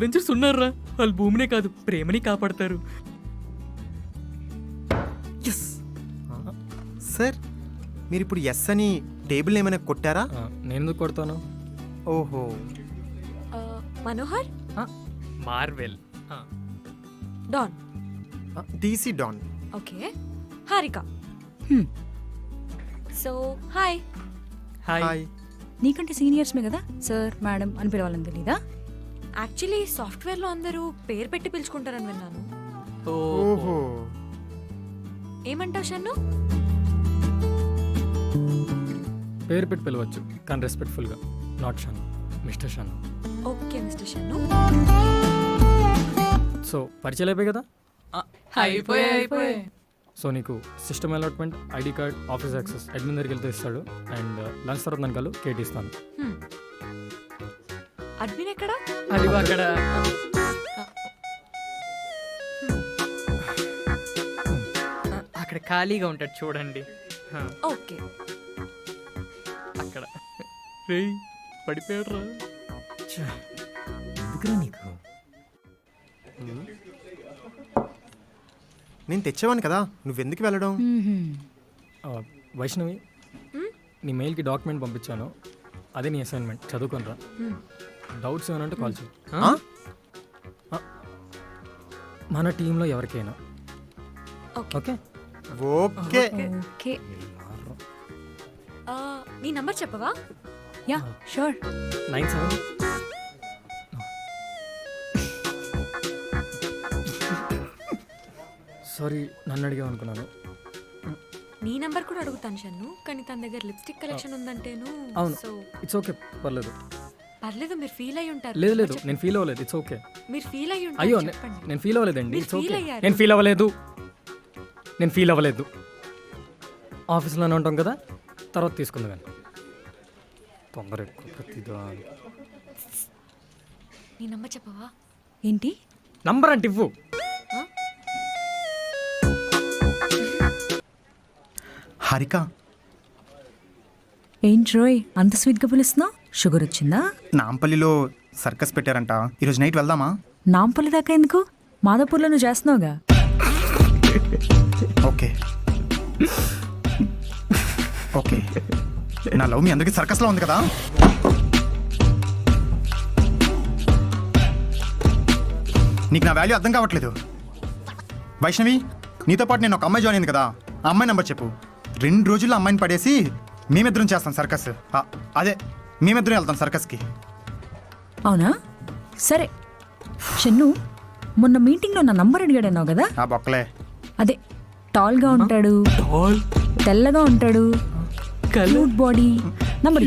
Avengers ఉన్నారా, వాళ్ళు భూమినే కాదు ప్రేమని కాపాడతారు. సార్ మీరు ఇప్పుడు ఎస్ అని టేబుల్ ఏమైనా కొట్టారా? నేను ఎందుకు కొడతాను? ఓహో. Manohar, Marvel. Don. DC Don. Okay, Harika. So hi. Hi. నీకంటే సీనియర్స్మే కదా సార్ మేడం అని పిలవాలని తెలీదా? యాక్చువల్లీ సాఫ్ట్వేర్లో అందరూ పేరు పెట్టి పిలుచుకుంటారని విన్నాను. ఓహో. ఏమంటావు షన్ను? పేరు పెట్టి పిలవచ్చు కానీ రెస్పెక్ట్ఫుల్గా. Not Shan, mister Shan. Okay mister Shannu. So పరిచయాలు అయిపోయి కదా. అయిపోయాయి. సో నీకు system allotment, ID card, office access admin దగ్గరికి వెళ్తే ఇస్తాడు. అండ్ లంచ్ తర్వాత నన్ను కేటీ ఇస్తాను. అడ్మిన్ ఎక్కడా? అది అక్కడ. అక్కడ ఖాళీగా ఉంటాడు చూడండి. ఓకే. అక్కడ రేయ్ పడిపోయాడు రా. ఎందుకురా నీకు? నేను తెచ్చేవాను కదా, నువ్వెందుకు వెళ్ళడం? వైష్ణవి, నీ మెయిల్కి డాక్యుమెంట్ పంపించాను, అదే నీ అసైన్మెంట్. చదువుకోనరా. డౌట్స్ ఏమనంటే కాల్ చేయి. మన టీంలో ఎవరికైనా. Okay okay. ఓకే. నీ నంబర్ చెప్పవా? Yeah sure. 97. సారీ, నన్ను అడిగా అనుకున్నాను. నీ నంబర్ కూడా అడుగుతాను షన్ను, కానీ తన దగ్గర లిప్స్టిక్ కలెక్షన్ ఉందంటేను. అవును, సో ఇట్స్ ఓకే, పర్లేదు. పర్లేదు, మీరు ఫీల్ అయ్యి ఉంటారు. లేదు నేను ఫీల్ అవ్వలేదు. It's okay. మీరు ఫీల్ అయ్యి అయ్యో, ఉంటారు, చెప్పండి. నేను ఫీల్ అవ్వలేదండి. మీరు ఇట్స్ ఓకే. feel అయ్యారు. నేను ఫీల్ అవ్వలేదు. ఆఫీస్లోనే ఉంటాం కదా, తర్వాత తీసుకుందాం కానీ. తొందర ఎక్కువ ప్రతిదా. నీ నంబర్ చెప్పవా? ఏంటి నంబర్ అంటే ఇవ్వు. హారిక, ఏంటి రోయ్ అంత స్వీట్గా పిలుస్తున్నావు? షుగర్ వచ్చిందా? నాంపల్లిలో సర్కస్ పెట్టారంట, ఈరోజు నైట్ వెళ్దామా? నాంపల్లి దాకా ఎందుకు? మాదాపూర్లో నువ్వు చేస్తున్నావుగా. Okay okay. నా లవ్ మీ అందరికీ సర్కస్లో ఉంది కదా. నీకు నా వాల్యూ అర్థం కావట్లేదు. వైష్ణవి, నీతో పాటు నేను ఒక అమ్మాయి జాయిన్ అయింది కదా, ఆ అమ్మాయి నెంబర్ చెప్పు. 2 రోజుల్లో అమ్మాయిని పడేసి మేమిద్దరం చేస్తాం సర్కస్. అదే మేమిద్దరం వెళ్తాం సర్కస్కి. అవునా? సరే షన్ను, మొన్న మీటింగ్లో నా నంబర్ అడిగాడన్నావు కదా. ఆ బొక్కలే. అదే టాల్గా ఉంటాడు, తెల్లగా ఉంటాడు, క్యూట్ బాడీ. నంబర్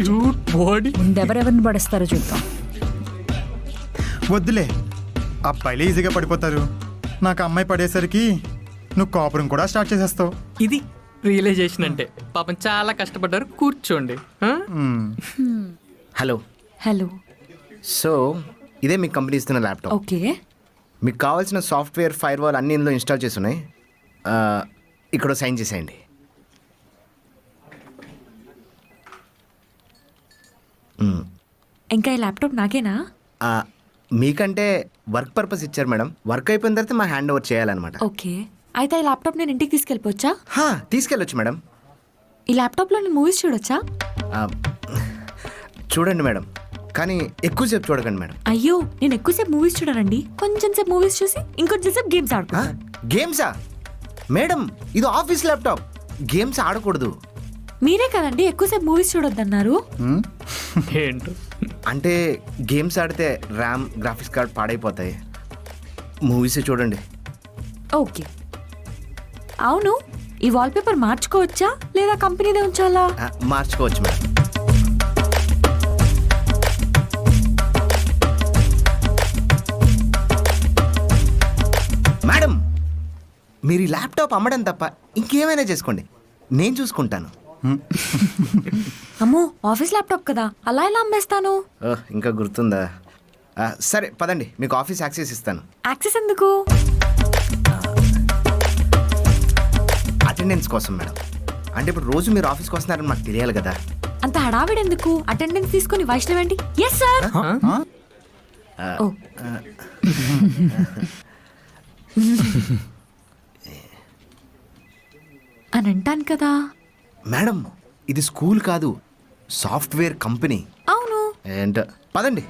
బాడీ ముందెవరెవరిని పడేస్తారో చూద్దాం. వద్దులే, అబ్బాయిలే ఈజీగా పడిపోతారు. నాకు అమ్మాయి పడేసరికి నువ్వు కాపురం కూడా స్టార్ట్ చేసేస్తావు. ఇది రియలైజేషన్ అంటే. పాపం చాలా కష్టపడ్డారు, కూర్చోండి. హలో. హలో. సో ఇదే మీ కంపెనీ ఇస్తున్న ల్యాప్టాప్. ఓకే. మీకు కావాల్సిన సాఫ్ట్వేర్, ఫైర్ వాల్ అన్ని ఇందులో ఇన్స్టాల్ చేసి ఉన్నాయి. ఇక్కడ సైన్ చేసేయండి. ఇంకా ఈ ల్యాప్టాప్ నాకేనా? మీకంటే వర్క్ పర్పస్ ఇచ్చారు మేడం. వర్క్ అయిపోయిన తర్వాత మా హ్యాండ్ ఓవర్ చేయాలన్నమాట. ఓకే, అయితే ఈ ల్యాప్టాప్ నేను ఇంటికి తీసుకెళ్ళిపోవచ్చా? తీసుకెళ్ళొచ్చు మేడం. ఈ ల్యాప్టాప్లో నేను మూవీస్ చూడొచ్చా? చూడండి మేడం, కానీ ఎక్కువసేపు చూడకండి మేడం. అయ్యో, నేను ఎక్కువసేపు మూవీస్ చూడనండి. కొంచెం సేపు మూవీస్ చూసి ఇంకొంచెం సేపు గేమ్స్ ఆడుకుంటాను. గేమ్సా మేడం? ఇది ఆఫీస్ ల్యాప్టాప్, గేమ్స్ ఆడకూడదు. మీరే కదండి ఎక్కువసేపు మూవీస్ చూడొద్దన్నారు. ఏంటో అంటే గేమ్స్ ఆడితే ర్యామ్, గ్రాఫిక్స్ కార్డ్ పాడైపోతాయి. మూవీసే చూడండి. ఓకే. అవును, ఈ వాల్పేపర్ మార్చుకోవచ్చా లేదా కంపెనీదే ఉంచాలా? మార్చుకోవచ్చు మేడం. మేడం, మీరు ఈ ల్యాప్టాప్ అమ్మడం తప్ప ఇంకేమైనా చేసుకోండి, నేను చూసుకుంటాను. అమ్మో, ఆఫీస్ ల్యాప్టాప్ కదా, అలా ఎలా అమ్మేస్తాను? ఇంకా గుర్తుందా? సరే పదండి, మీకు ఆఫీస్ యాక్సెస్ ఇస్తాను. యాక్సెస్ ఎందుకు? అటెండెన్స్ కోసం మేడం. అంటే ఇప్పుడు రోజు మీరు ఆఫీస్కి వస్తున్నారని మాకు తెలియాలి కదా. అంత హడావిడి ఎందుకు? అటెండెన్స్ తీసుకొని వైష్ణవ్ ఏంటి? Yes sir. ఓ అని అంటాను కదా. మేడం ఇది స్కూల్ కాదు, సాఫ్ట్వేర్ కంపెనీ. అవును. ఏంట పదండి.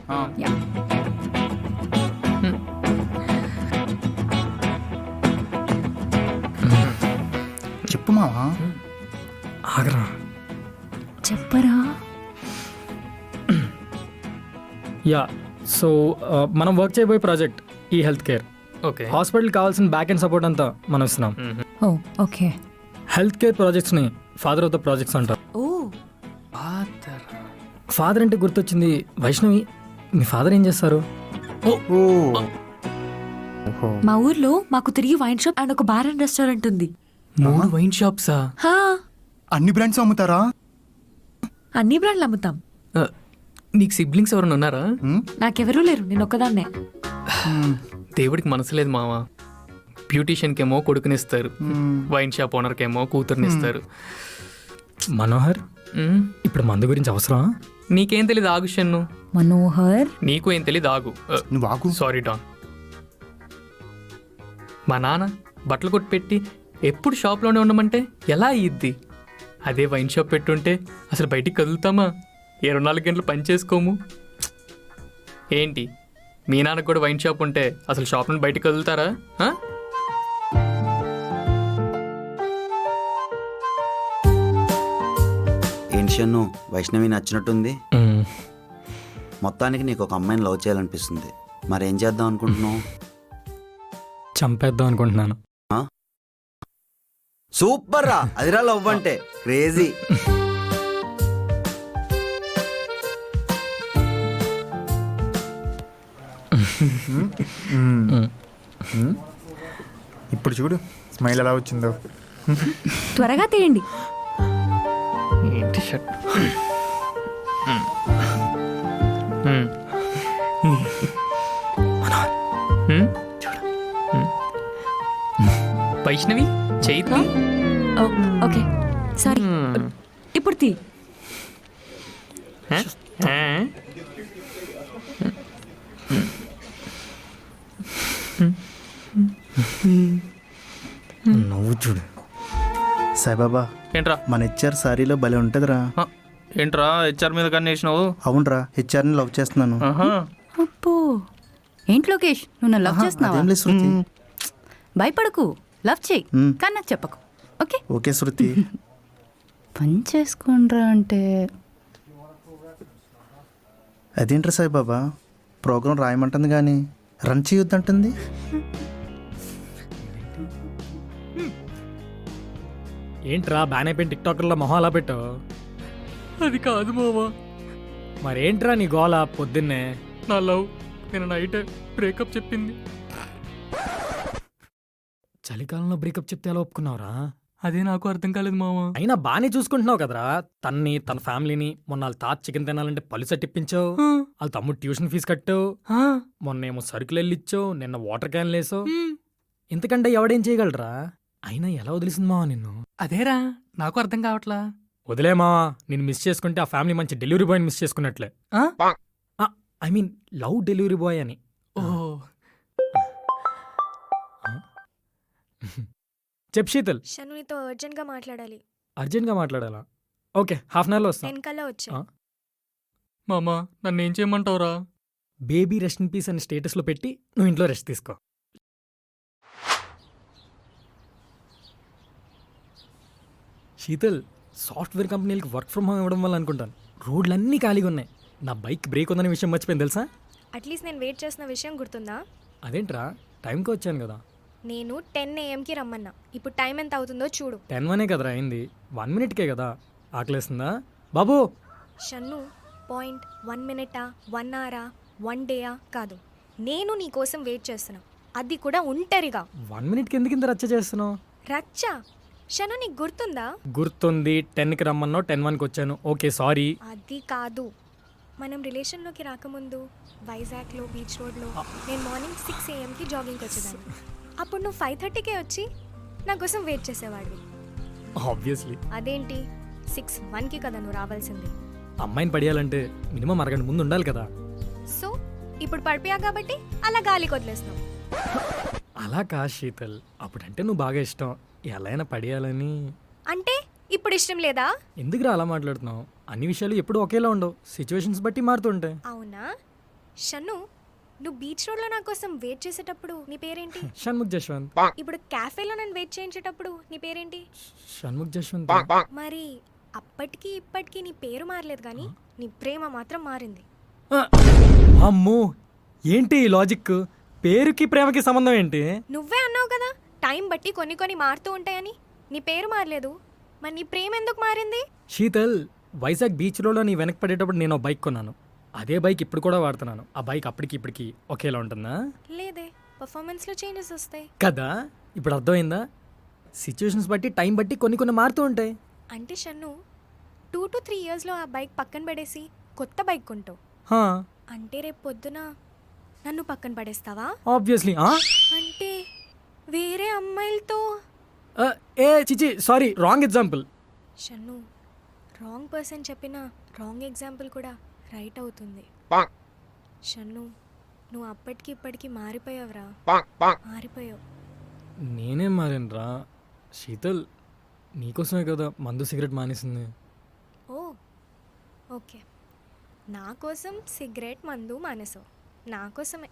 చెప్పు మావా. ఆగరా. చెప్పరా. యా సో మనం వర్క్ చేయబోయే ప్రాజెక్ట్ ఈ హెల్త్ కేర్. ఓకే. హాస్పిటల్ కావాల్సిన బ్యాక్ అండ్ సపోర్ట్ అంతా మనం ఇస్తున్నాం. ఓ ఓకే. హెల్త్ కేర్ ప్రాజెక్ట్స్ని ఫాదర్ ఆఫ్ ద ప్రాజెక్ట్స్ అంటారు. ఓ ఫాదర్ అంటే గుర్తొచ్చింది. వైష్ణవి, మీ ఫాదర్ ఏం చేస్తారు? ఓహో. మా ఊర్లో మాకు 3 వైన్ షాప్ అండ్ ఒక బార్ అండ్ రెస్టారెంట్ ఉంది. 3 వైన్ షాప్సా? హా, అన్ని బ్రాండ్స్ అమ్ముతారా? అన్ని బ్రాండ్లు అమ్ముతాం. నీకు సిబ్లింగ్స్ ఎవరైనా ఉన్నారా? నాకెవరూ లేరు, నేను ఒక్కదాన్నే. దేవుడికి మనసు లేదు మావా. బ్యూటీషియన్కి ఏమో కొడుకునిస్తారు, వైన్ షాప్ ఓనర్కి ఏమో కూతుర్నిస్తారు. మనోహర్, మ్మ్. ఇప్పుడు మందు గురించి అవసరం? నీకేం తెలీదు, ఆగు షన్ను. మనోహర్. నీకు ఏం తెలీదు, ఆగు. నువ్వు ఆగు. Sorry Don. మా నాన్న బట్టలు కొట్టి పెట్టి ఎప్పుడు షాప్లోనే ఉండమంటే ఎలా అయ్యిద్ది? అదే వైన్ షాప్ పెట్టుంటే అసలు బయటికి కదులుతామా? 24 గంటలు పని చేసుకోము. ఏంటి, మీ నాన్నకు కూడా వైన్ షాప్ ఉంటే అసలు షాప్ నుండి బయటికి కదులుతారా? ఆ? ఏంటి షన్ను, వైష్ణవి నచ్చినట్టుంది. మ్మ్. మొత్తానికి నీకు ఒక అమ్మాయిని లవ్ చేయాలనిపిస్తుంది. మరేం చేద్దాం అనుకుంటున్నావు? చంపేద్దాం అనుకుంటున్నాను. సూపర్ రా, అదిరా లవ్ అంటే. క్రేజీ. ఇప్పుడు చూడు స్మైల్ ఎలా వచ్చిందో. త్వరగా తీయండి. ఏంటి షర్ట్? వైష్ణవి చైత్ర. ఓ, ఓకే సారీ. ఇప్పుడు తీ. నువ్వు చూడు. సాయిబాబా, ఏంట్రా? మన హెచ్ఆర్ సారీలో భలే ఉంటుందిరా. ఏంట్రా హెచ్ఆర్ మీద కన్నేసినావు? అవునరా, హెచ్ఆర్ని లవ్ చేస్తున్నాను. అబ్బో, ఏంటి లోకేష్, నువ్వు నన్ను లవ్ చేస్తున్నావా? అదేం లేదు శృతి. భయపడకు, లవ్ చేయి, మ్మ్. కానీ నాకు చెప్పకు. ఓకే? ఓకే శృతి. పని చేసుకోండ్రా అంటే అదేంట్రా సాయిబాబా, ప్రోగ్రాం రాయమంటుంది కానీ రన్ చేయొద్దంటుంది. ఏంట్రా బ్యాన్ అయిపోయిన టిక్ టాకర్లో మొహం అలా పెట్టావు? అది కాదు మావా, మరేంట్రా నీ గోల పొద్దున్నే? నా లవ్ నేను నైట్ బ్రేకప్ చెప్పింది. చలికాలంలో బ్రేకప్ చెప్తే ఎలా ఒప్పుకున్నావురా? అదే నాకు అర్థం కాలేదు మావా. అయినా బానే చూసుకుంటున్నావు కదరా తన్ని, తన ఫ్యామిలీని. మొన్న వాళ్ళ తాత చికెన్ తినాలంటే పళ్ళు సట్టిప్పించావు, వాళ్ళ తమ్ముడు ట్యూషన్ ఫీజు కట్టావు, మొన్నేమో సరుకులు వెళ్ళిచ్చావు, నిన్న వాటర్ క్యాన్లు వేసావు. ఇంతకంటే ఎవడేం చేయగలరా? అయినా ఎలా వదిలేసింది మావా నిన్ను? అదేరా నాకు అర్థం కావట్లా. వదిలే మావా, నిన్ను మిస్ చేసుకుంటే ఆ ఫ్యామిలీ మంచి డెలివరీ బాయ్ని మిస్ చేసుకున్నట్లే. I mean love delivery boy అని. ఓ చెప్ శీతల్. షను నీతో అర్జెంట్గా మాట్లాడాలి. అర్జెంట్గా మాట్లాడాలా? ఓకే, హాఫ్ అన్ అవర్లో వస్తా. 10 కల్లా వచ్చా. మామా నన్ను ఏం చేయమంటావురా? బేబీ రెస్ట్ ఇన్ పీస్ అని స్టేటస్లో పెట్టి నువ్వు ఇంట్లో రెస్ట్ తీసుకో. శీతల్, సాఫ్ట్వేర్ కంపెనీలకి వర్క్ ఫ్రమ్ హోమ్ ఇవ్వడం వల్ల అనుకుంటాను రోడ్లన్నీ ఖాళీగా ఉన్నాయి. నా బైక్ బ్రేక్ ఉందనే విషయం మర్చిపోయింది తెలుసా? అట్లీస్ట్ నేను వెయిట్ చేసిన విషయం గుర్తుందా? అదేంట్రా, టైంకి వచ్చాను కదా. నేను 10 AM రమ్మన్నా. ఇప్పుడు టైం ఎంత అవుతుందో చూడు. 10 కదరా అయింది, 1 మినిట్కే కదా. ఆకలేస్తుందా బాబు? షన్ను, పాయింట్ 1 మినిటా, 1 అవరా, 1 డేయా కాదు, నేను నీ కోసం వెయిట్ చేస్తున్నా, అది కూడా ఒంటరిగా. 1 మినిట్కి ఎందుకు ఇంత రచ్చ చేస్తున్నావు? రచ్చ? షను నీకు గుర్తుందా? గుర్తుంది, 10కి రమ్మన్నావు, 10:01కి వచ్చాను. Okay sorry. అది కాదు, మనం రిలేషన్లోకి రాకముందు వైజాగ్లో బీచ్ రోడ్లో నేను మార్నింగ్ 6 AM జాగింగ్కి వచ్చేదాన్ని. అప్పుడు నువ్వు 5:30కే వచ్చి నా కోసం వెయిట్ చేసేవాడివి. ఆబ్వియస్లీ. అదేంటి 6:01కి కదా నువ్వు రావాల్సింది. అమ్మాయిని పడేయాలంటే మినిమం అరగంట ముందు ఉండాలి కదా. సో ఇప్పుడు పడిపోయా కాబట్టి అలా గాలికి వదిలేస్తున్నావు. అలా కా శీతల్, అప్పుడంటే నువ్వు బాగా ఇష్టం, ఎలా అయినా పడేయాలని. అంటే ఇప్పుడు ఇష్టం లేదా? ఎందుకురా అలా మాట్లాడుతున్నావు? అన్ని విషయాలు ఎప్పుడు ఒకేలా ఉండవు, సిచ్యువేషన్స్ బట్టి మారుతుంటాయి. అవునా? షన్ను, నువ్వు బీచ్ రోడ్లో నా కోసం వెయిట్ చేసేటప్పుడు నీ పేరేంటి? షణ్ముఖ్ జశ్వంత్. ఇప్పుడు క్యాఫేలో నన్ను వెయిట్ చేయించేటప్పుడు నీ పేరేంటి? షణ్ముఖ్ జశ్వంత్. మరి అప్పటికి ఇప్పటికీ నీ పేరు మారలేదు కానీ నీ ప్రేమ మాత్రం మారింది. ఆ, అమ్మో, ఏంటి ఈ లాజిక్? పేరుకి ప్రేమకి సంబంధం ఏంటి? నువ్వే అన్నావు కదా టైం బట్టి కొన్ని కొన్ని మారుతూ ఉంటాయని. నీ పేరు మారలేదు, మరి నీ ప్రేమ ఎందుకు మారింది? శీతల్, వైజాగ్ బీచ్ రోడ్లో నీ వెనక్కి పడేటప్పుడు నేను బైక్ కొన్నాను. అదే బైక్ ఇప్పుడు కూడా వాడుతున్నాను. ఆ బైక్ అప్పటికి ఇప్పటికి ఒకేలా ఉంటుందా? లేదే, పర్ఫార్మెన్స్లో చేంజెస్ వస్తాయి కదా, ఇప్పుడు అర్థమైందా? సిచ్యువేషన్స్ బట్టి టైం బట్టి కొన్ని కొన్ని మారుతూ ఉంటాయి. అంటే షన్ను 2 to 3 ఇయర్స్లో ఆ బైక్ పక్కన పడేసి కొత్త బైక్ కొంటావు. హా, అంటే రేపు పొద్దున నన్ను పక్కన పడేస్తావా? ఆబ్వియస్లీ. అంటే వేరే అమ్మాయిలతో? ఏ చిచి, sorry, wrong example. Shannu, wrong person చెప్పిన రాంగ్ ఎగ్జాంపుల్ కూడా రైట్ అవుతుంది. షన్ను, నువ్వు అప్పటికి ఇప్పటికి మారిపోయావురా, మారిపోయావు. నేనేం మారేనరా శీతల్, నీకోసమే కదా మందు సిగరెట్ మానేసింది. ఓ ఓకే, నా కోసం సిగరెట్ మందు మానేసావు, నా కోసమే.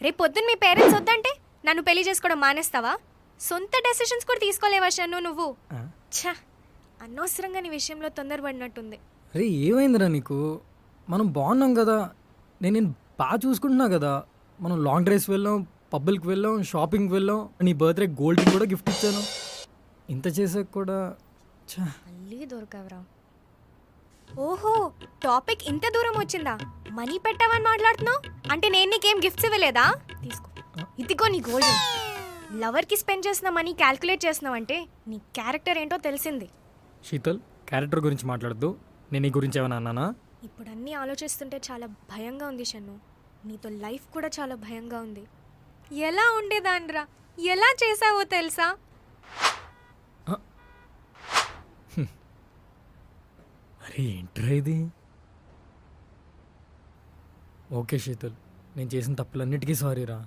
రేపు పొద్దున్న మీ పేరెంట్స్ వద్దంటే నన్ను పెళ్లి చేసుకోవడం మానేస్తావా? సొంత డెసిషన్స్ కూడా తీసుకోలేవా షన్ను నువ్వు? ఆ? ఛ, అనవసరంగా నీ విషయంలో తొందరపడినట్టుంది. అరే ఏమైందిరా నీకు? మనం బాగున్నాం కదా, నేను బాగా చూసుకుంటున్నా కదా. మనం లాంగ్ డ్రైవ్స్ వెళ్ళాం, పబ్బులకి వెళ్ళాం, షాపింగ్కి వెళ్ళాం, నీ బర్త్డే గోల్డ్ కూడా గిఫ్ట్ ఇచ్చాను. ఇంత చేసాక కూడా ఛ. మళ్ళీ దొరకవరా? ఓహో, టాపిక్ ఇంత దూరం వచ్చిందా? మనీ పెట్టావని మాట్లాడుతున్నావు అంటే నేను నీకేం గిఫ్ట్స్ ఇవ్వలేదా? తీసుకో, ఇదిగో నీ గోల్డ్. లవర్కి స్పెండ్ చేసిన మనీ క్యాల్కులేట్ చేస్తున్నావు అంటే నీ క్యారెక్టర్ ఏంటో తెలిసింది. శీతల్, క్యారెక్టర్ గురించి మాట్లాడద్దు. నేను నీ గురించి ఏమైనా అన్నానా? ఇప్పుడు అన్నీ ఆలోచిస్తుంటే చాలా భయంగా ఉంది షన్ను. నీతో లైఫ్ కూడా చాలా భయంగా ఉంది. ఎలా ఉండేదాన్రా, ఎలా చేసావో తెలుసా? అరే ఏంట్రా ఇది? ఓకే శీతల్, నేను చేసిన తప్పులన్నిటికీ సారీ రా.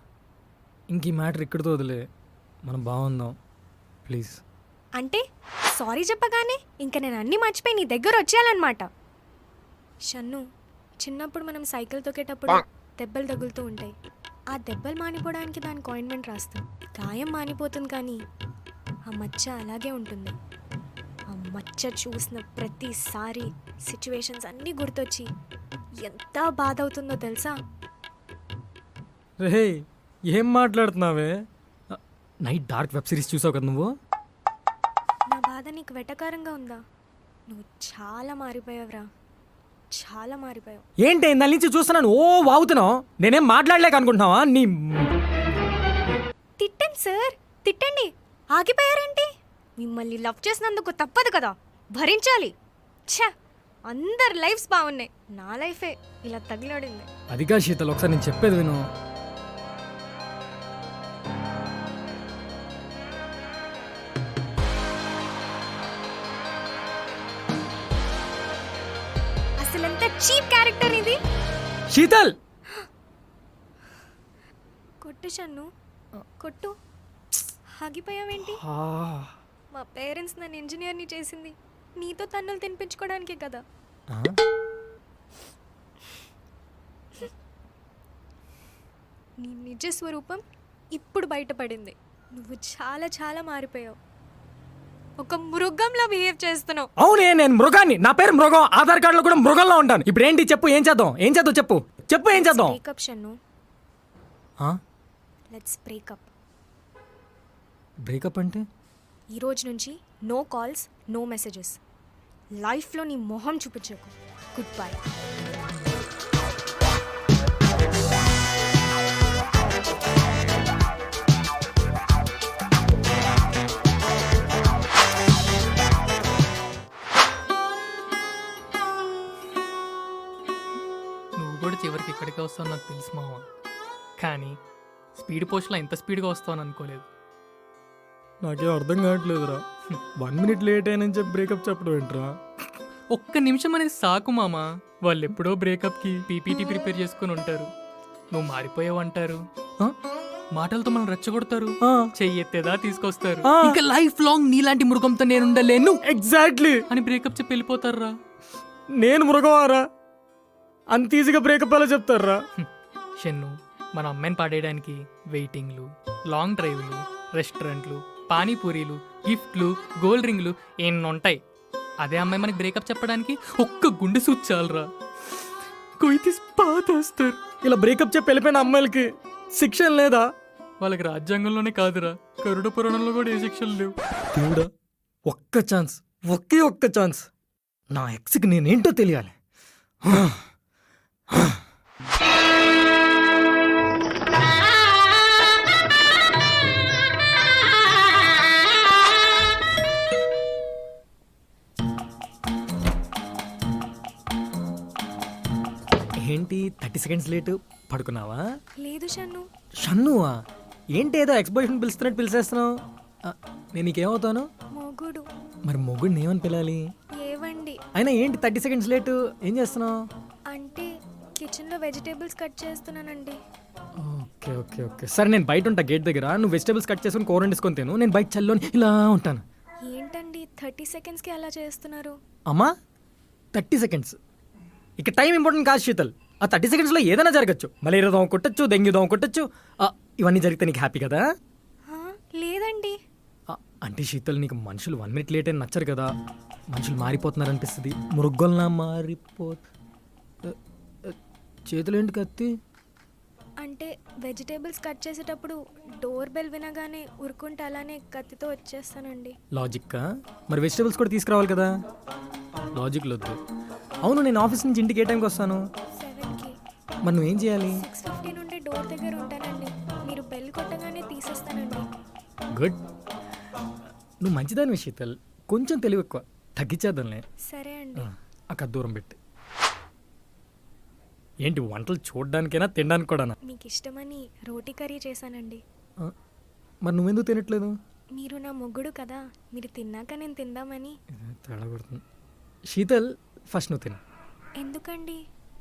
ఇంక ఈ మ్యాటర్ ఇక్కడితో వదిలే, మనం బాగుందాం ప్లీజ్. అంటే సారీ చెప్పగానే ఇంకా నేను అన్నీ మర్చిపోయి నీ దగ్గర వచ్చేయాలన్నమాట. షన్ను, చిన్నప్పుడు మనం సైకిల్ తొక్కేటప్పుడు దెబ్బలు తగులుతూ ఉంటాయి. ఆ దెబ్బలు మానిపోవడానికి దానికి ఆయింట్మెంట్ రాస్తాం. గాయం మానిపోతుంది కానీ ఆ మచ్చ అలాగే ఉంటుంది. ఆ మచ్చ చూసిన ప్రతిసారి సిచ్యువేషన్స్ అన్నీ గుర్తొచ్చి ఎంత బాధ అవుతుందో తెలుసా? రే ఏం మాట్లాడుతున్నావే? నైట్ డార్క్ వెబ్ సిరీస్ చూసావు కదా నువ్వు? నా బాధ నీకు వెటకారంగా ఉందా? నువ్వు చాలా మారిపోయావురా, చాలా మారిపోయావు. ఏంటి దాని నుంచి చూస్తున్నాను ఓ వాగుతున్నావు? నేనేం మాట్లాడలేక అనుకుంటున్నావా? నీ తిట్టండి సార్, తిట్టండి. ఆగిపోయారేంటి? మిమ్మల్ని లవ్ చేసినందుకు తప్పదు కదా, భరించాలి. ఛ, అందరి లైఫ్స్ బాగున్నాయి, నా లైఫే ఇలా తగిలాడింది. అదిగా శీతల్, ఒకసారి నేను చెప్పేది విను. అసలు ఎంత చీప్ క్యారెక్టర్ ఇది. శీతల్, కొట్టు షన్ను, కొట్టు. ఆగిపోయావేంటి? మా పేరెంట్స్ నన్ను ఇంజనీర్ని చేసింది నీతో తన్నులు తినిపించుకోవడానికే కదా. ఆ? నీ నిజ స్వరూపం ఇప్పుడు బయటపడింది. నువ్వు చాలా చాలా మారిపోయావు. ఒక మృగంలా బిహేవ్ చేస్తున్నావు. అవునే, నేను మృగాన్ని. నా పేరు మృగం, ఆధార్ కార్డులో కూడా మృగంలో ఉంటాను. ఇప్పుడు ఏంటి చెప్పు, ఏం చేద్దాం? ఏం చేద్దాం చెప్పు, చెప్పు ఏం చేద్దాం? బ్రేకప్ షన్ను, ఆ? Let's breakup. బ్రేకప్ అంటే? ఈ రోజు నుంచి నో కాల్స్, నో మెసేజెస్. లైఫ్లో నీ మొహం చూపించకు. Good bye. నువ్వు కూడా చివరికి ఇక్కడికే వస్తావు నాకు తెలుసు మామ, కానీ స్పీడ్ పోస్ట్లో ఇంత స్పీడ్గా వస్తావని అనుకోలేదు. నాకేం అర్థం కావట్లేదురా. 1 minute లేట్ అయినని చెప్పి బ్రేకప్ చెప్పడం ఏంట్రా? ఒక్క నిమిషం అనేది సాకు మామ. వాళ్ళు ఎప్పుడో బ్రేకప్కి పీపీటీ ప్రిపేర్ చేసుకుని ఉంటారు. నువ్వు మారిపోయావు అంటారు, ఆ? మాటలతో మనం రెచ్చగొడతారు, చెయ్యి ఎత్తేదా తీసుకొస్తారు. ఇంకా లైఫ్ లాంగ్ నీలాంటి మృగంతో నేను ఉండలేను ఎగ్జాక్ట్లీ. అని బ్రేకప్ చెప్పి వెళ్ళిపోతారా. నేను మృగమారా? అంత ఈజీగా బ్రేకప్ ఎలా చెప్తారా? షన్ను, మన అమ్మాయిని పాడేయడానికి వెయిటింగ్లు, లాంగ్ డ్రైవ్లు, రెస్టారెంట్లు, పానీపూరీలు, గిఫ్ట్లు, గోల్డ్ రింగ్లు ఎన్ని ఉంటాయి. అదే అమ్మాయి మనకి బ్రేకప్ చెప్పడానికి ఒక్క గుండె సూచ్ చాలరా. కొయ్యి పాతేస్తారు. ఇలా బ్రేకప్ చెప్పి వెళ్ళిపోయిన అమ్మాయిలకి శిక్షణ లేదా? వాళ్ళకి రాజ్యాంగంలోనే కాదురా, గరుడ పురాణంలో కూడా ఏ శిక్షలు లేవు. దేవుడా, ఒక్క ఛాన్స్, ఒకే ఒక్క ఛాన్స్. నా ఎక్స్కి నేనేంటో తెలియాలి. ఏంటి 30 సెకండ్స్ లేటు? పడుకున్నావా? లేదు షన్ను. షన్నువా? ఏంటి ఏదో ఎక్స్బోషన్ పిలుస్తున్నట్టు పిలిచేస్తున్నావు? నేను నీకేమవుతాను? మొగుడు. మరి మొగుడిని ఏమని పిలాలి? ఏవండి. అయినా ఏంటి 30 సెకండ్స్ లేటు? ఏం చేస్తున్నావు? అంటే కిచెన్లో వెజిటేబుల్స్ కట్ చేస్తున్నానండి. ఓకే ఓకే ఓకే, సరే నేను బయట ఉంటా గేట్ దగ్గర. నువ్వు వెజిటేబుల్స్ కట్ చేసుకుని కూర వండుకొని తిను, నేను బయట చల్లోని ఇలా ఉంటాను. ఏంటండి 30 సెకండ్స్కి అలా చేస్తున్నారు? అమ్మా 30 సెకండ్స్, ఇక టైం ఇంపార్టెంట్ కాదు శీతల్. ఆ 30 సెకండ్స్లో ఏదైనా జరగచ్చు. మలేరియా దోమ కొట్టచ్చు, డెంగ్యూ దోమ కొట్టచ్చు. ఇవన్నీ జరిగితే నీకు హ్యాపీ కదా? హా, లేదండి. అంటే శీతల్, నీకు మనుషులు 1 మినిట్ లేట్ అని నచ్చరు కదా. మనుషులు మారిపోతున్నారు అనిపిస్తుంది. మృగల్లా చేతులు ఏంటి కత్తి? అంటే వెజిటేబుల్స్ కట్ చేసేటప్పుడు డోర్ బెల్ వినగానే ఉరుకుంటే అలానే కత్తితో వచ్చేస్తానండి. లాజిక్కా? మరి వెజిటేబుల్స్ కూడా తీసుకురావాలి కదా. లాజిక్ వద్దు. అవును, నేను ఆఫీస్ నుంచి ఇంటికి ఏ టైంకి వస్తాను? 7కి. మరి నువ్వేం చేయాలి? 6:50 నుండి డోర్ దగ్గర ఉంటానండి. మీరు బెల్ కొట్టగానే తీసేస్తానండి. గుడ్. నువ్వు మంచిదానివి శీతల్, కొంచెం తెలివి ఎక్కువ. తగ్గించేద్దాంలే. సరే అండి. అక్కడ దూరం పెట్టి. ఏంటి వంటలు చూడడానికైనా తినడానికి కూడా? మీకు ఇష్టమని రోటీ కర్రీ చేశానండి. మరి నువ్వెందుకు తినట్లేదు? మీరు నా మొగ్గుడు కదా, మీరు తిన్నాక నేను తిందామని. తేడా కొడుతుంది. శీతల్, ఫస్ట్ నువ్వు తిను. ఎందుకండి?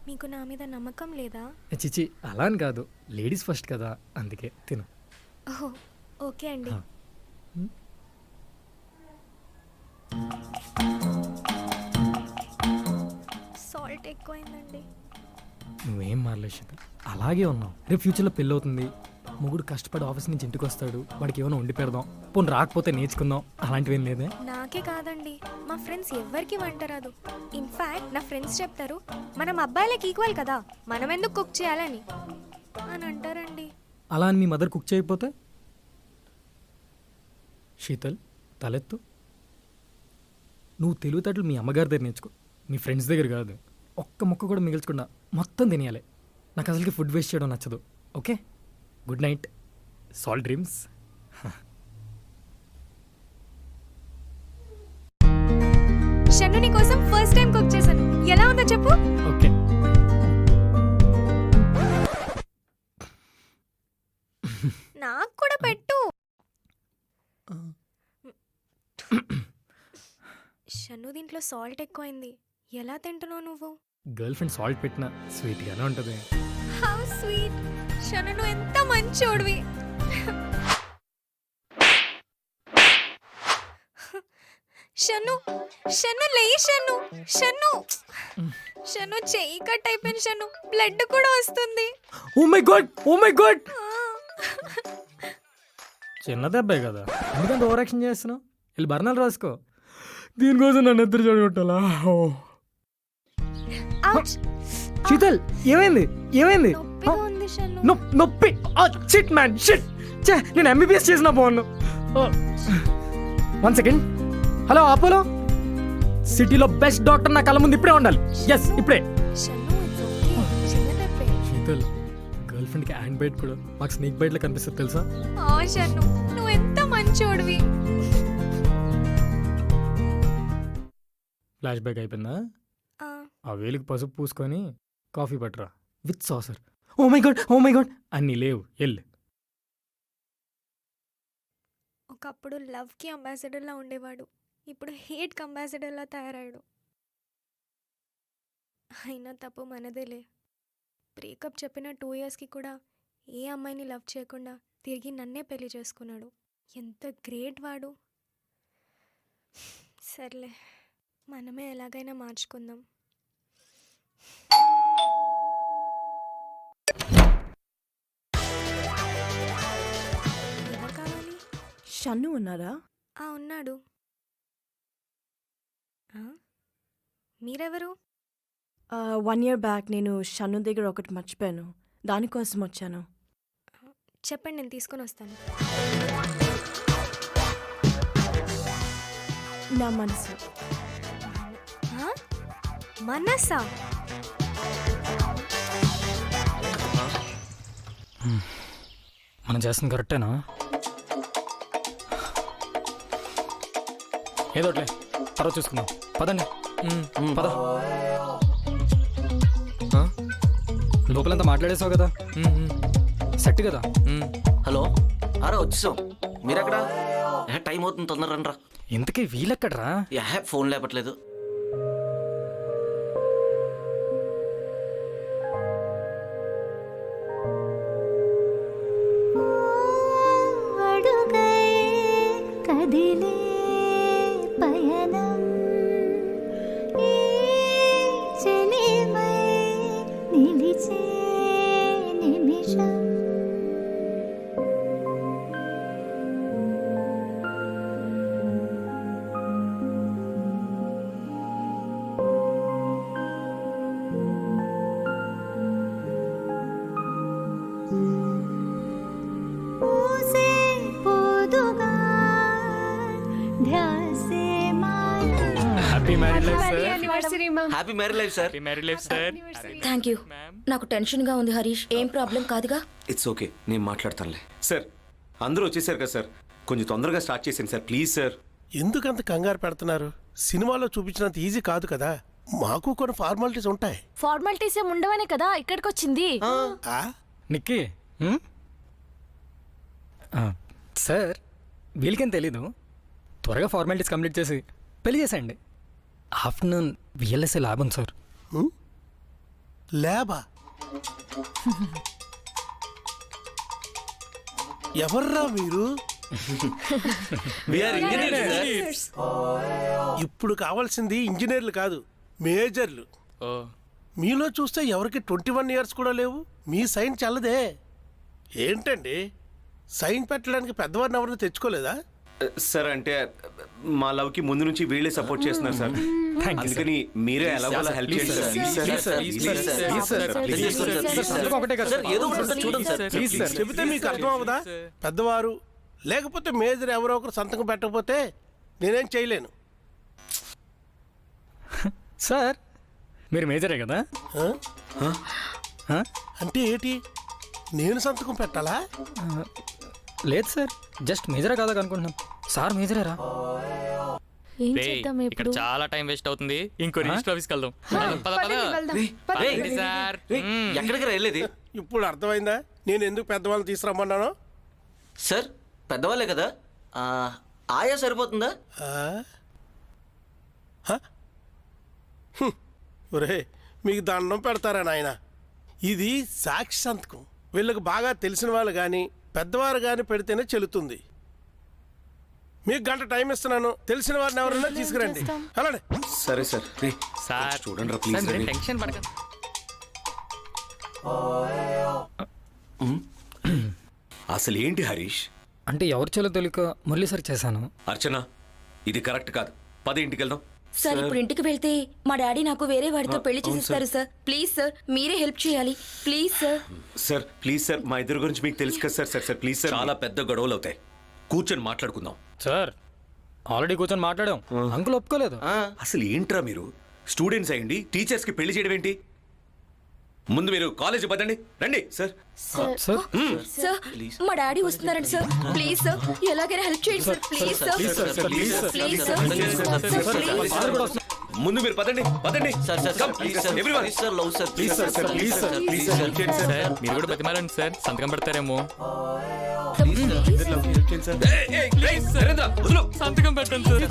మీకు నా మీద నమ్మకం లేదా? చిచి, అలా అని కాదు, లేడీస్ ఫస్ట్ కదా, అందుకే తిను. ఓహో, ఓకే అండి. సాల్ట్ ఎక్కువైందండి. నువ్వేం మారలేదు శీతల్, అలాగే ఉన్నావు. రేపు ఫ్యూచర్లో పెళ్ళి అవుతుంది, మొగుడు కష్టపడి ఆఫీస్ నుంచి ఇంటికి వస్తాడు, వాడికి ఏమైనా వండి పెడదాం, పోనీ రాకపోతే నేర్చుకుందాం, అలాంటివి ఏం లేదే? నాకే కాదండి, మా ఫ్రెండ్స్ ఎవ్వరికి వంట రాదు. ఇన్ఫ్యాక్ట్ నా ఫ్రెండ్స్ చెప్తారు, మనం అబ్బాయిలకి ఈక్వల్ కదా, మనం ఎందుకు కుక్ చేయాలని అని అంటారండి. అలా అని మీ మదర్ కుక్ చేయకపోతే? శీతల్, తలెత్తు. నువ్వు తెలివితేటలు మీ అమ్మగారి దగ్గర నేర్చుకో, మీ ఫ్రెండ్స్ దగ్గర కాదు. ఒక్క ముక్క కూడా మిగిల్చకుండా మొత్తం తినేయాలి. నాకు అసలుకి ఫుడ్ వేస్ట్ చేయడం నచ్చదు. Okay, good night, salt dreams. Shannu నీ కోసం ఫస్ట్ టైం కుక్ చేశాను, ఎలా ఉందో చెప్పు. ఓకే. నాకు కూడా పెట్టు. షన్ను, దీంట్లో సాల్ట్ ఎక్కువైంది, ఎలా తింటున్నావు నువ్వు? గర్ల్ ఫ్రెండ్ సాల్ట్ పెట్టినా స్వీట్గానే ఉంటుంది. How sweet. షన్ను, నువ్వు ఎంత మంచోడివి. షన్ను, షన్ను లేయి షన్ను, షన్ను, షన్ను చెయ్యి కట్ అయిపోయింది షన్ను, బ్లడ్ కూడా వస్తుంది. Oh my God, oh my God. చిన్న దెబ్బే కదా, ఎందుకంటే ఓవర్ యాక్షన్ చేస్తున్నావు? వెళ్ళి బర్ణాలు రాసుకో. దీనికోసం నన్ను ఎదురు చూడగొట్టాలా? ఔచ్. శీతల్, ఏమైంది? ఏమైంది? నొప్పిగా ఉంది షన్ను. నొప్పి? Shit man, shit. నేను ఎంబీబీఎస్ చేసిన బాగున్నా. 1 సెకండ్. హలో అపోలో, సిటీలో బెస్ట్ డాక్టర్ నా కళ్ళ ముందు ఇప్పుడే ఉండాలి. ఎస్, ఇప్పుడే. Shannu, it's okay. చిన్న దెబ్బే. శీతల్, గర్ల్ ఫ్రెండ్కి హ్యాండ్ బైట్ కూడా మాకు స్నేక్ బైట్లో కనిపిస్తుంది తెలుసా? షన్ను, నువ్వు ఎంత మంచోడివి. ఫ్లాష్ బ్యాక్ అయిపోయిందా? ఆ వేలికి పసుపు పూసుకొని కాఫీ పట్టరా with saucer. Oh my God, oh my God. అన్నీ లేవు, ఎల్. ఒకప్పుడు లవ్కి అంబాసిడర్లా ఉండేవాడు, ఇప్పుడు హేట్కి అంబాసిడర్లా తయారయ్యాడు. అయినా తప్పు మనదేలే. బ్రేకప్ చెప్పిన 2 ఇయర్స్కి కూడా ఏ అమ్మాయిని లవ్ చేయకుండా తిరిగి నన్నే పెళ్లి చేసుకున్నాడు. ఎంత గ్రేట్ వాడు. సర్లే, మనమే ఎలాగైనా మార్చుకుందాం. ఎవరు కావాలి? షన్ను ఉన్నారా? ఉన్నాడు. మీరెవరు? 1 year బ్యాక్ నేను షన్ను దగ్గర ఒకటి మర్చిపోయాను, దానికోసం వచ్చాను. చెప్పండి, నేను తీసుకొని వస్తాను. నా మనసు. మనసా? మనం చేస్తుంది కరెక్టేనా? ఏదోట్లే, తర్వాత చూసుకుందాం. పదండి. పద. లోపలంతా మాట్లాడేసావు కదా, సెట్ కదా? హలో, అరే వచ్చేసాం. మీరెక్కడా? టైం అవుతుంది, తొందర రండ్రా. ఇంతకీ వీలెక్కడ్రా? ఫోన్ లేపట్లేదు. Happy married life sir. Happy married life sir. Happy married life sir. Thank you. నాకు టెన్షన్గా ఉంది హరీష్. ఏం ప్రాబ్లం కాదుగా? ఇట్స్ ఓకే, నేను మాట్లాడతానులే. సార్, అందరూ వచ్చేసారు కదా సార్, కొంచెం తొందరగా స్టార్ట్ చేసాను సార్, ప్లీజ్ సార్. ఎందుకంత కంగారు పెడుతున్నారు? సినిమాలో చూపించినంత ఈజీ కాదు కదా, మాకు కొన్ని ఫార్మాలిటీస్ ఉంటాయి. ఫార్మాలిటీస్ ఏం ఉండవనే కదా ఇక్కడికి వచ్చింది. నిక్కీ సార్, వీళ్ళకేం తెలీదు, త్వరగా ఫార్మాలిటీస్ కంప్లీట్ చేసి పెళ్లి చేసేయండి. ఆఫ్టర్నూన్ విఎల్ఎస్ఏ ల్యాబ్ ఉంది సార్. ల్యాబా? ఎవర్రా మీరు? ఇప్పుడు కావాల్సింది ఇంజనీర్లు కాదు, మేజర్లు. మీలో చూస్తే ఎవరికి 21 years కూడా లేవు. మీ సైన్ చల్లదే ఏంటండి? సైన్ పెట్టడానికి పెద్దవారిని ఎవరిని తెచ్చుకోలేదా? సార్, అంటే మా లవ్కి ముందు నుంచి వీళ్ళే సపోర్ట్ చేస్తున్నారు సార్, అందుకని మీరే ఎలాగో హెల్ప్ చేయండి సార్. చెబితే మీకు అర్థం అవ్వదా? పెద్దవారు లేకపోతే మేజర్ ఎవరో ఒకరు సంతకం పెట్టకపోతే నేనేం చేయలేను. సార్, మీరు మేజరే కదా? అంటే ఏంటి, నేను సంతకం పెట్టాలా? లేదు సార్, జస్ట్ మేజరే కాదా అనుకుంటున్నాం. సార్ మేజరేరా? ఇక్కడ చాలా టైం వేస్ట్ అవుతుంది, ఇంకో రిజిస్టర్ ఆఫీస్కి వెళ్దాం. ఎక్కడికి వెళ్ళేది? ఇప్పుడు అర్థమైందా నేను ఎందుకు పెద్దవాళ్ళని తీసుకురమ్మన్నాను? సార్, పెద్దవాళ్ళే కదా, ఆయా సరిపోతుందా? ఒరే, మీకు దండం పెడతారా నాయన? ఇది సాక్షి సంతకం. వీళ్ళకి బాగా తెలిసిన వాళ్ళు కానీ పెద్దవారు కానీ పెడితేనే చెల్లుతుంది. మీకు గంట టైం ఇస్తున్నాను, తెలిసిన వారిని ఎవరైనా తీసుకురండి. అలానే. సరే సార్. సార్ చూడండి ప్లీజ్. టెన్షన్ పడకండి. అసలు ఏంటి హరీష్? అంటే ఎవరు చేలో తెలియక మురళి సార్ చేశాను. అర్చన, ఇది కరెక్ట్ కాదు, పద ఇంటికి వెళ్దాం. సార్, ఇప్పుడు ఇంటికి వెళ్తే మా డాడీ నాకు వేరే వాడితో పెళ్లి చేసిస్తారు సార్. ప్లీజ్ సార్, మీరే హెల్ప్ చేయాలి please sir. Sir please sir, మా ఇద్దరి గురించి మీకు తెలుసు కదా సార్. సార్ ప్లీజ్ సార్, చాలా పెద్ద గొడవలు అవుతాయి, కూర్చొని మాట్లాడుకుందాం. సార్, ఆల్రెడీ కూర్చొని మాట్లాడాం, అంకుల్ ఒప్పుకోలేదు. అసలు ఏంట్రా మీరు, స్టూడెంట్స్ అయ్యండి టీచర్స్ కి పెళ్లి చేయడం ఏంటి? ముందు మీరు కాలేజీ పదండి, రండి. సార్ సార్ మా డాడీ వస్తున్నారండి సార్. ప్లీజ్ సార్, ఎలాగైనా హెల్ప్ చేయండి sir. Please sir, please sir. ముందు మీరు పదండి, పదండి. మీరు కూడా బతిమాలండి సార్, సంతకం పెడతారేమో. సంతకం పెట్టండి సార్.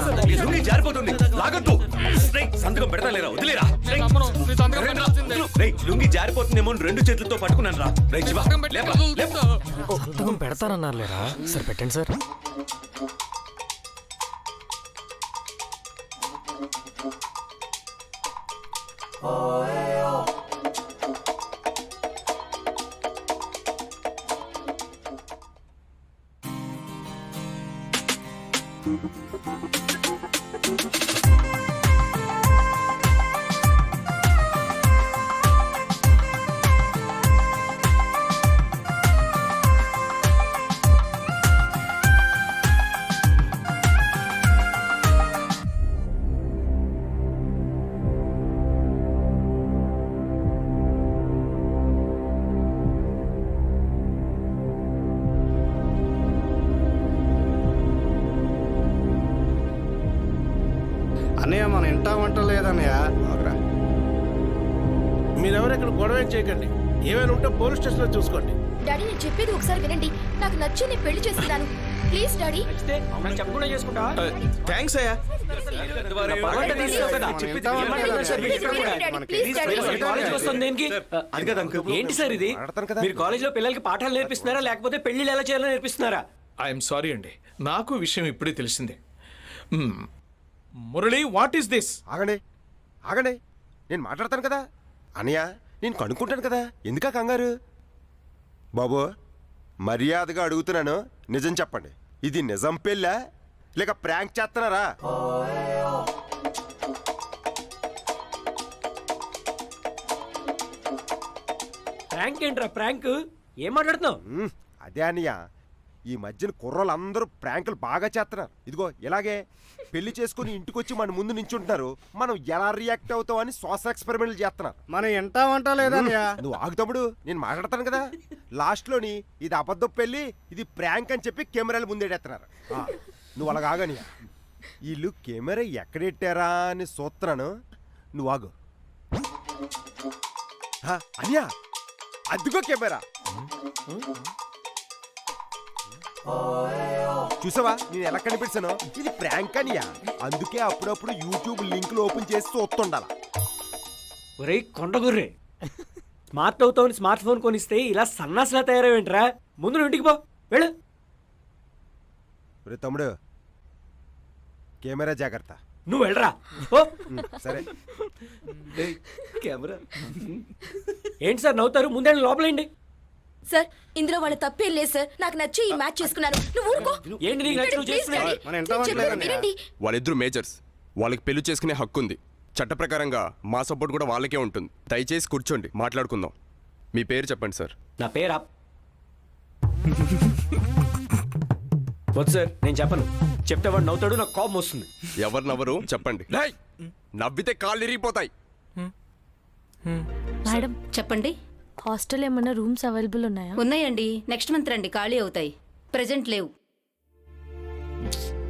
లుంగీ జారిపోతుంది, లాగొద్దు. రేయ్, సంతకం పెడతా లేరా, వదిలేరా. రేయ్, నమ్మను, మీ సంతకం రేయ్, పెట్టాల్సిందే. రేయ్, లుంగీ జారిపోతుందేమో అని 2 చేతులతో పట్టుకున్నాను రా. రేయ్, శివ, లేపా, లేపా. సంతకం పెడతారన్నారు లేరా? సార్ పెట్టండి సార్. అన్నయ్య మన ఇంటా వంట లేదన్నయ్య. మీరెవరు ఇక్కడ గొడవ ఏం చేయకండి. ఏమైనా ఉంటే పోలీస్ స్టేషన్లో చూసుకోండి. డాడీ నేను చెప్పేది ఒకసారి వినండి. నాకు నచ్చి నేను పెళ్లి చేస్తున్నాను. Please daddy. చెప్పకుండా చేసుకుంటా. థ్యాంక్స్ అయ్యా. అది కదా అంకుల్. ఏంటి సార్ ఇది? మీరు కాలేజీలో పిల్లలకి పాఠాలు నేర్పిస్తున్నారా లేకపోతే పెళ్లిళ్ళు ఎలా చేయాలో నేర్పిస్తున్నారా? ఐఎమ్ సారీ అండి, నాకు విషయం ఇప్పుడే తెలిసిందే. Murali, what is this? ఆగండి ఆగండి, నేను మాట్లాడతాను కదా. అనయ్య, నేను కనుక్కుంటాను కదా, ఎందుకా కంగారు? బాబు, మర్యాదగా అడుగుతున్నాను, నిజం చెప్పండి. ఇది నిజం పెళ్ళా లేక ప్రాంక్ చేస్తున్నారా? ప్రాంక్ ఏంట్రా ప్రాంక్? ఏం మాట్లాడుతున్నావు? అదే అన్నయ్య, ఈ మధ్యన కుర్రోళ్ళు అందరూ ప్రాంకులు బాగా చేస్తున్నారు. ఇదిగో ఇలాగే పెళ్లి చేసుకుని ఇంటికొచ్చి మన ముందు నించుంటున్నారు. మనం ఎలా రియాక్ట్ అవుతామని శ్వాస ఎక్స్పెరిమెంట్లు చేస్తున్నారు. మన ఇంటా వంట లేదన్నయ్య. నువ్వు ఆగుతాముడు, నేను మాట్లాడతాను కదా. లాస్ట్లోని ఇది అబద్ధం పెళ్ళి, ఇది ప్రాంక్ అని చెప్పి కెమెరాలు ముందేటేస్తున్నారు. నువ్వు అలాగ ఆగని. వీళ్ళు కెమెరా ఎక్కడెట్టారా అని చూస్తున్నాను. నువ్వు ఆగు. అనియా, అదిగో కెమెరా. చూసావా నేను ఎలా కనిపించాను? ఇది ప్రాంక్ అనియా. అందుకే అప్పుడప్పుడు యూట్యూబ్ లింకులు ఓపెన్ చేసి చూస్తుండాల. ఒరే కొండగుర్రే, స్మార్ట్ అవుతావని స్మార్ట్ ఫోన్ కొనిస్తే ఇలా సన్నాసులా తయారవేంట్రా? ముందు నువ్వు ఇంటికి పో, వెళ్ళు. ఒరే తమ్ముడు, కెమెరా జాగ్రత్త. నువ్వు వెళ్ళరా. ఓ సరే. కెమెరా ఏంటి సార్ నవ్వుతారు? ముందే లోపలేండి. సార్ ఇందులో వాళ్ళ తప్పేం లేదు సార్. నాకు నచ్చి ఈ మ్యాచ్ చేసుకున్నాను. నువ్వు ఊరుకో. ఏంటి నీకు నచ్చి నువ్వు చేసుకునేది? వినండి. వాళ్ళిద్దరు మేజర్స్, వాళ్ళకి పెళ్లి చేసుకునే హక్కు ఉంది. చట్ట ప్రకారంగా మా సపోర్ట్ కూడా వాళ్ళకే ఉంటుంది. దయచేసి కూర్చోండి, మాట్లాడుకుందాం. మీ పేరు చెప్పండి సార్. నా పేరా? వద్దు సార్, నేను చెప్పను. చెప్తే వాడు నవ్వుతాడు, నాకు కోపం వస్తుంది. ఎవరు నవ్వరు చెప్పండి. నవ్వితే కాళ్ళు ఇరిగిపోతాయి. మేడం చెప్పండి. హాస్టల్ ఏమన్నా రూమ్స్ అవైలబుల్ ఉన్నాయా? ఉన్నాయండి, నెక్స్ట్ మంత్ రండి, ఖాళీ అవుతాయి. ప్రెజెంట్ లేవు.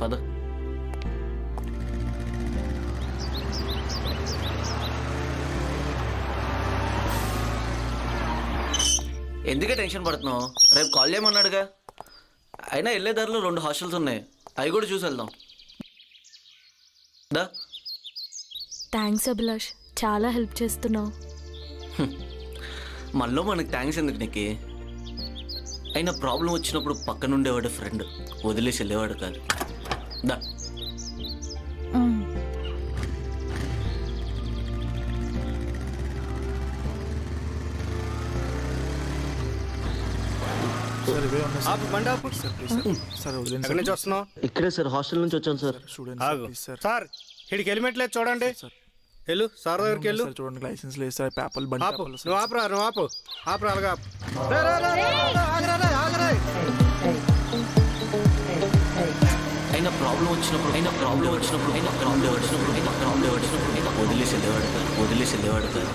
పద. ఎందుకే టెన్షన్ పడుతున్నావు? రేపు కాల్ చేయమన్నాడుగా. అయినా వెళ్ళే దారిలో 2 హాస్టల్స్ ఉన్నాయి, అవి కూడా చూసి వెళ్దాం. దా. థ్యాంక్స్ అభిలాష్, చాలా హెల్ప్ చేస్తున్నావు. మనలో మనకు థ్యాంక్స్ ఎందుకు నీకు? అయినా ప్రాబ్లం వచ్చినప్పుడు పక్కనుండేవాడు ఫ్రెండ్, వదిలేసి వెళ్ళేవాడు కాదు. దా. ఇక్కడే సార్, హాస్టల్ నుంచి వచ్చాను సార్. సార్ ఇడికి హెల్మెట్ లేదు చూడండి. వెళ్ళు సార్ దగ్గరికి వెళ్ళు. చూడండి, లైసెన్స్ లేదు సార్, పేపర్లు బండి ఆపు, నువ్వు ఆపురా, నువ్వు ఆపు, ఆపురా, అలాగా ఆపు. అయినా ప్రాబ్లం వచ్చినప్పుడు వదిలేసి వెళ్ళేవాడు కాదు.